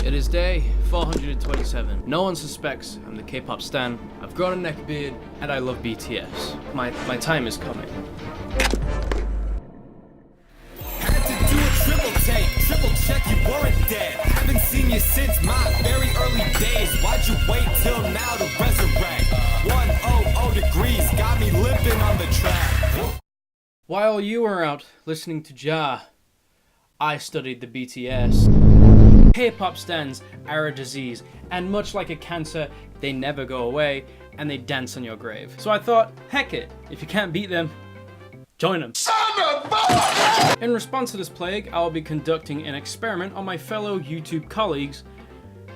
It is day 427. No one suspects I'm the K-pop stan. I've grown a neck beard and I love BTS. My time is coming. Had to do a triple take, triple check you weren't dead. Haven't seen you since my very early days. Why'd you wait till now to resurrect? 100 degrees got me limping on the track. While you were out listening to Ja, I studied the BTS. K-pop stans are a disease, and much like a cancer, they never go away, and they dance on your grave. So I thought, heck it, if you can't beat them, join them. In response to this plague, I will be conducting an experiment on my fellow YouTube colleagues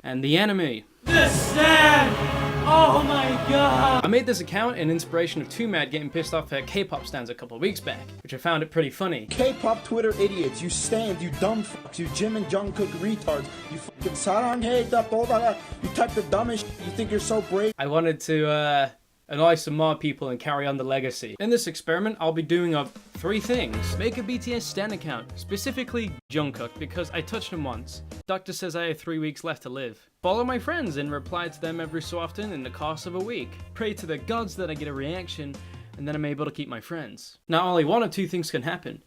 and the enemy. The Stan! Oh my god! I made this account in inspiration of 2Mad getting pissed off at K-pop stans a couple of weeks back, which I found it pretty funny. K-pop Twitter idiots, you stand, you dumb fucks, you Jim and Jungkook retards, you fucking saranghae, all that, you type the dumbest shit, you think you're so brave. I wanted to annoy some more people and carry on the legacy. In this experiment, I'll be doing three things. Make a BTS stan account, specifically Jungkook, because I touched him once. Doctor says I have 3 weeks left to live. Follow my friends and reply to them every so often in the course of a week. Pray to the gods that I get a reaction, and then I'm able to keep my friends. Now only one of two things can happen.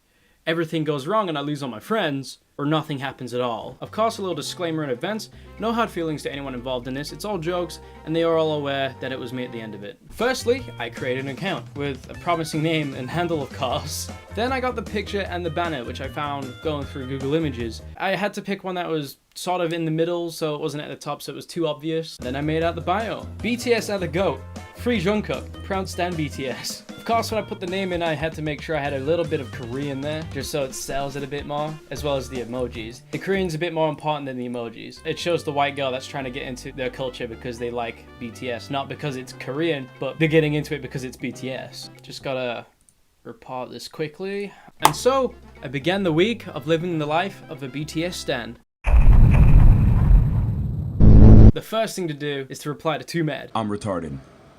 Everything goes wrong and I lose all my friends, or nothing happens at all. Of course, a little disclaimer in advance, no hard feelings to anyone involved in this, it's all jokes, and they are all aware that it was me at the end of it. Firstly, I created an account with a promising name and handle, of course. Then I got the picture and the banner, which I found going through Google Images. I had to pick one that was sort of in the middle, so it wasn't at the top, so it was too obvious. Then I made out the bio. BTS are the GOAT. Free Jungkook. Proud stan BTS. Of course, when I put the name in, I had to make sure I had a little bit of Korean there, just so it sells it a bit more, as well as the emojis. The Korean's a bit more important than the emojis. It shows the white girl that's trying to get into their culture because they like BTS, not because it's Korean, but they're getting into it because it's BTS. Just gotta report this quickly. And so, I began the week of living the life of a BTS stan. The first thing to do is to reply to 2Mad. I'm retarded,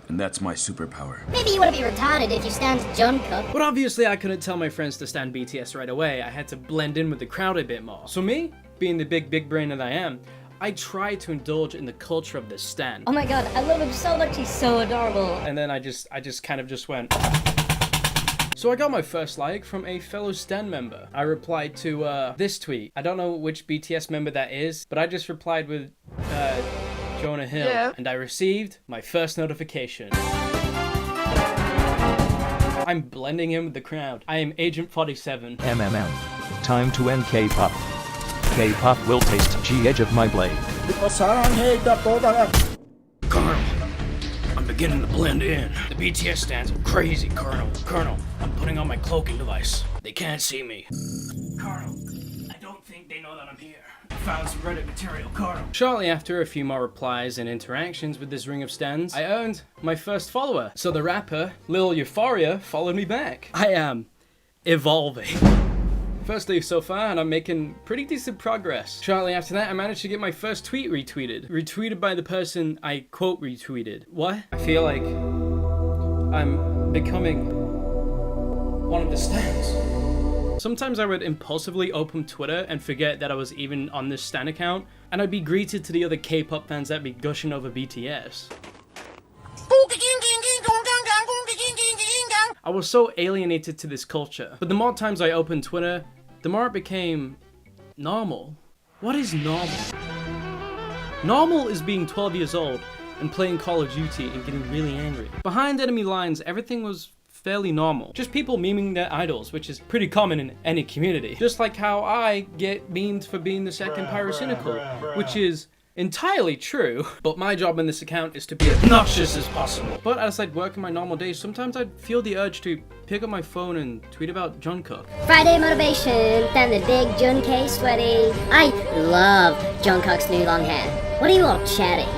and that's my superpower. Maybe you wouldn't be retarded if you stand Jungkook. But obviously I couldn't tell my friends to stan BTS right away. I had to blend in with the crowd a bit more. So me, being the big brain that I am, I tried to indulge in the culture of the stan. Oh my god, I love him so much, he's so adorable. And then I just kind of just went. So I got my first like from a fellow stan member. I replied to this tweet. I don't know which BTS member that is, but I just replied with Jonah Hill, and I received my first notification. I'm blending in with the crowd. I am Agent 47. Time to end K-pop. K-pop will taste the edge of my blade. Colonel, I'm beginning to blend in. The BTS stands are crazy, Colonel. Colonel, I'm putting on my cloaking device. They can't see me. Colonel, I don't think they know that I'm here. I found some Reddit material, Colonel. Shortly after a few more replies and interactions with this ring of stans, I earned my first follower. So the rapper, Lil Euphoria, followed me back. I am evolving. First day so far, and I'm making pretty decent progress. Shortly after that, I managed to get my first tweet retweeted. Retweeted by the person I quote retweeted. What? I feel like I'm becoming one of the stans. Sometimes I would impulsively open Twitter and forget that I was even on this stan account, and I'd be greeted to the other K-pop fans that'd be gushing over BTS. I was so alienated to this culture, but the more times I opened Twitter, the more it became normal. What is normal? Normal is being 12 years old and playing Call of Duty and getting really angry. Behind enemy lines, everything was fairly normal. Just people memeing their idols, which is pretty common in any community. Just like how I get memed for being the second pyrocynical, which is entirely true. But my job in this account is to be as obnoxious as possible. But as I'd work in my normal days, sometimes I'd feel the urge to pick up my phone and tweet about Jungkook. Friday motivation, then the big Junkei sweaty. I love Jungkook's new long hair. What are you all chatting?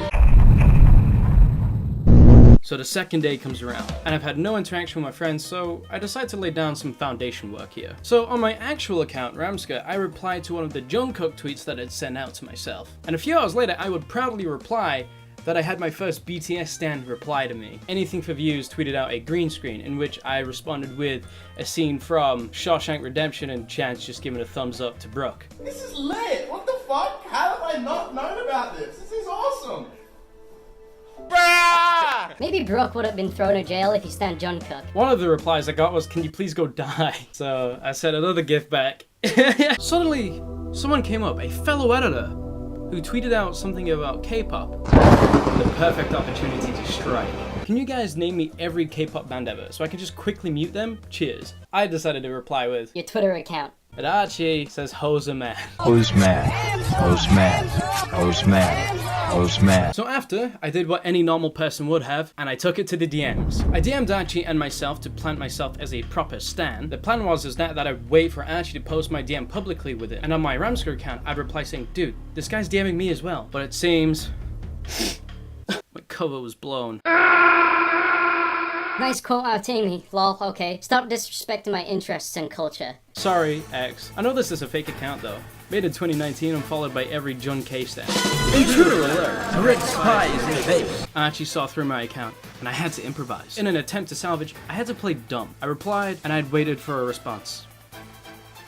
So the second day comes around, and I've had no interaction with my friends, so I decided to lay down some foundation work here. So on my actual account, Ramsker, I replied to one of the Jungkook tweets that I'd sent out to myself. And a few hours later, I would proudly reply that I had my first BTS stan reply to me. Anything for Views tweeted out a green screen in which I responded with a scene from Shawshank Redemption and Chance just giving a thumbs up to Brooke. This is lit! What the fuck? How have I not known about this. This is awesome. Maybe Brooke would have been thrown in jail if he stand Jungkook. One of the replies I got was, "Can you please go die?" So I sent another gift back. Suddenly, someone came up, a fellow editor, who tweeted out something about K-pop. The perfect opportunity to strike. Can you guys name me every K-pop band ever so I can just quickly mute them? Cheers. I decided to reply with, Your Twitter account. Adachi says hoes a man. Who's mad? Who's mad? Who's mad? Who's mad? So after, I did what any normal person would have, and I took it to the DMs. I DM'd Archie and myself to plant myself as a proper stan. The plan was that I'd wait for Archie to post my DM publicly with it, and on my Ramsker account, I'd reply saying, dude, this guy's DMing me as well. But it seems my cover was blown. Nice quote out of Amy. Lol, okay. Stop disrespecting my interests and culture. Sorry, X. I know this is a fake account though. Made in 2019 and followed by every Jun K stan. Intruder alert! A red spy is in the base. Archie saw through my account, and I had to improvise. In an attempt to salvage, I had to play dumb. I replied, and I'd waited for a response.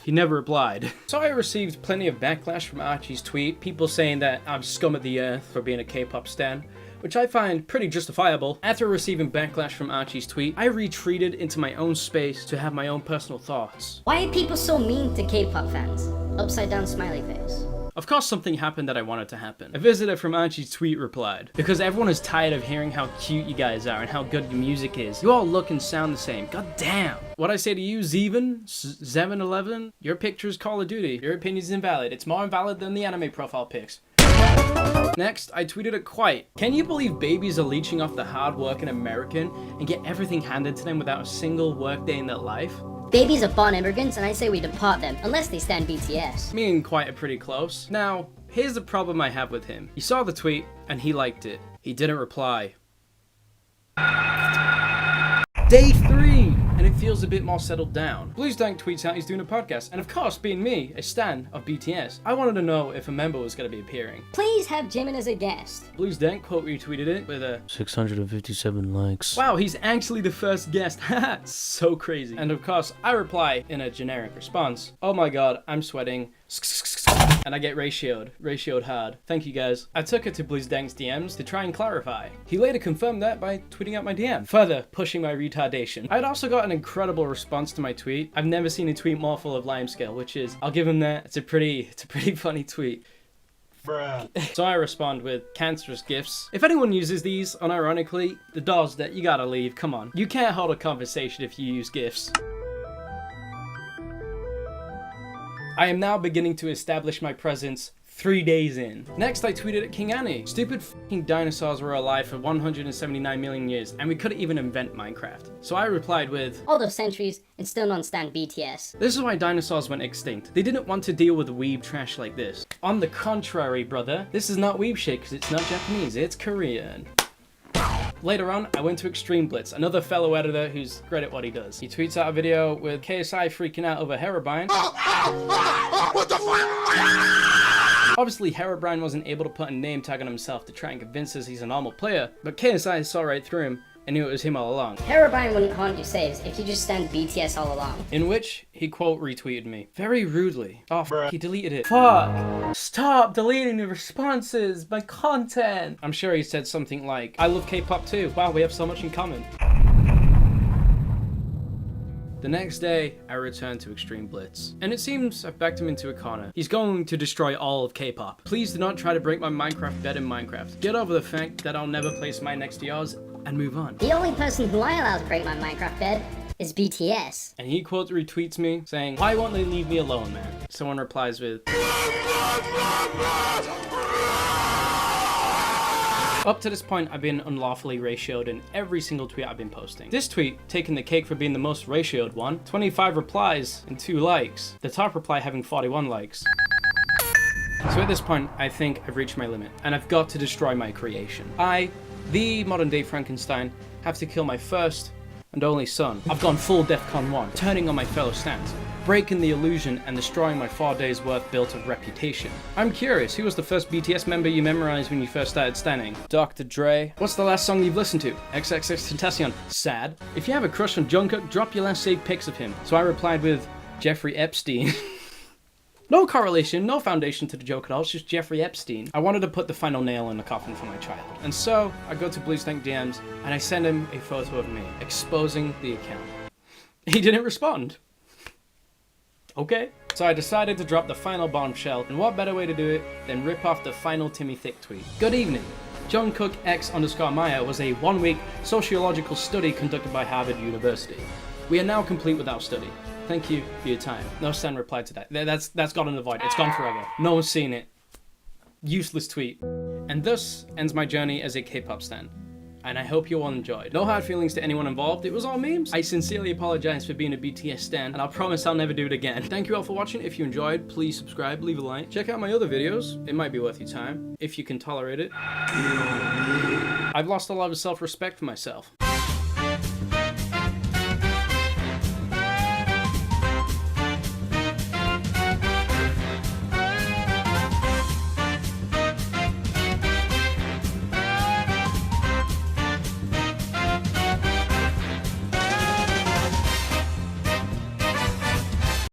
He never replied. So I received plenty of backlash from Archie's tweet, people saying that I'm scum of the earth for being a K-pop stan, which I find pretty justifiable. After receiving backlash from Archie's tweet, I retreated into my own space to have my own personal thoughts. Why are people so mean to K-pop fans? Upside down smiley face. Of course something happened that I wanted to happen. A visitor from Archie's tweet replied, because everyone is tired of hearing how cute you guys are and how good your music is. You all look and sound the same. God damn. What I say to you, Zeven, 7-Eleven, your picture is Call of Duty. Your opinion is invalid. It's more invalid than the anime profile pics. Next, I tweeted it quite. Can you believe babies are leeching off the hard-working American and get everything handed to them without a single workday in their life? Babies are born immigrants, and I say we deport them, unless they stand BTS. Me and quite are pretty close. Now, here's the problem I have with him. He saw the tweet, and he liked it. He didn't reply. Day 3! And it feels a bit more settled down. Bluesdank tweets out he's doing a podcast, and of course, being me, a stan of BTS, I wanted to know if a member was going to be appearing. Please have Jimin as a guest. Bluesdank quote retweeted it with a 657 likes. wow, he's actually the first guest. Haha, so crazy. And of course, I reply in a generic response. Oh my god, I'm sweating. And I get ratioed hard. Thank you guys. I took it to Bluesdank's DMs to try and clarify. He later confirmed that by tweeting out my DM, further pushing my retardation. I had also got an incredible response to my tweet. I've never seen a tweet more full of limescale, which is, I'll give him that. It's a pretty funny tweet. Bruh. So I respond with cancerous gifts. If anyone uses these, unironically, the door's that you gotta leave. Come on. You can't hold a conversation if you use gifs. I am now beginning to establish my presence 3 days in. Next, I tweeted at King Annie. Stupid fucking dinosaurs were alive for 179 million years, and we couldn't even invent Minecraft. So I replied with, All those centuries, and still don't stand BTS. this is why dinosaurs went extinct. They didn't want to deal with weeb trash like this. On the contrary, brother, this is not weeb shit because it's not Japanese, it's Korean. Later on, I went to Extreme Blitz, another fellow editor who's great at what he does. He tweets out a video with KSI freaking out over Herobrine. What the fuck? Obviously, Herobrine wasn't able to put a name tag on himself to try and convince us he's a normal player, but KSI saw right through him and knew it was him all along. Herobrine wouldn't haunt your saves if you just stand BTS all along. In which, he quote retweeted me. Very rudely. Oh, he deleted it. Fuck! Stop deleting the responses! My content! I'm sure he said something like, I love K-pop too. Wow, we have so much in common. The next day, I returned to Extreme Blitz, and it seems I've backed him into a corner. He's going to destroy all of K-pop. Please do not try to break my Minecraft bed in Minecraft. Get over the fact that I'll never place mine next to yours, and move on. The only person who I allow to break my Minecraft bed is BTS. And he quote retweets me, saying, why won't they leave me alone, man? Someone replies with, up to this point, I've been unlawfully ratioed in every single tweet I've been posting. This tweet, taking the cake for being the most ratioed one, 25 replies and 2 likes. The top reply having 41 likes. So at this point, I think I've reached my limit, and I've got to destroy my creation. I, the modern day Frankenstein, have to kill my first and only son. I've gone full DEFCON 1, turning on my fellow stans, breaking the illusion and destroying my 4 days worth built of reputation. I'm curious, who was the first BTS member you memorized when you first started standing? Dr. Dre. What's the last song you've listened to? XXXTentacion. Sad. If you have a crush on Jungkook, drop your last saved pics of him. So I replied with, Jeffrey Epstein. No correlation, no foundation to the joke at all, it's just Jeffrey Epstein. I wanted to put the final nail in the coffin for my child. And so, I go to Bluestank DMs, and I send him a photo of me, exposing the account. He didn't respond. Okay. So I decided to drop the final bombshell, and what better way to do it than rip off the final Timmy Thick tweet. Good evening. John Cook X_Maya was a 1-week sociological study conducted by Harvard University. We are now complete with our study. Thank you for your time. No Stan replied to that. That's gone in the void. It's gone forever. No one's seen it. Useless tweet. And thus ends my journey as a K-pop stan. And I hope you all enjoyed. No hard feelings to anyone involved. It was all memes. I sincerely apologize for being a BTS stan, and I promise I'll never do it again. Thank you all for watching. If you enjoyed, please subscribe, leave a like. Check out my other videos. It might be worth your time, if you can tolerate it. I've lost a lot of self-respect for myself.